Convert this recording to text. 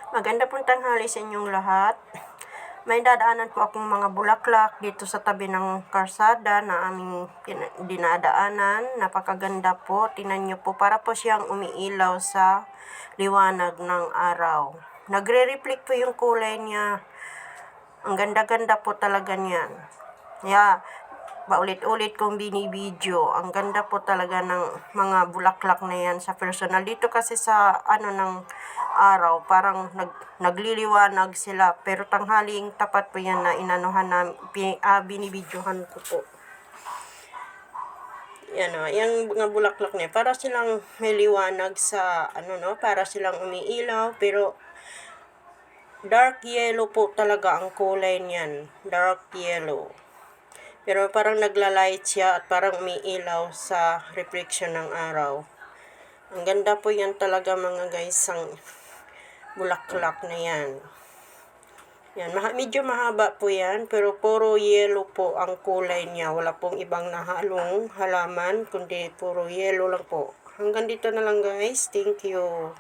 Maganda pong tanghali sa inyong lahat. May dadaanan po akong mga bulaklak dito sa tabi ng karsada na aming dinadaanan. Napakaganda po. Tingnan nyo po, para po siyang umiilaw sa liwanag ng araw. Nagre-reflect po yung kulay niya. Ang ganda-ganda po talaga niyan. Paulit-ulit kong binibidyo. Ang ganda po talaga ng mga bulaklak na yan sa personal. Dito kasi sa ng araw, parang nagliliwanag sila. Pero tanghaling tapat po yan na binibidyohan ko po. Yan o, yung mga bulaklak niya. Para silang may liwanag sa, para silang umiilaw. Pero dark yellow po talaga ang kulay niyan. Dark yellow. Pero parang nagla-light siya at parang umiilaw sa reflection ng araw. Ang ganda po yan talaga mga guys, ang bulaklak na yan. Yan, medyo mahaba po yan, pero puro yellow po ang kulay niya. Wala pong ibang nahalong halaman, kundi puro yellow lang po. Hanggang dito na lang guys. Thank you.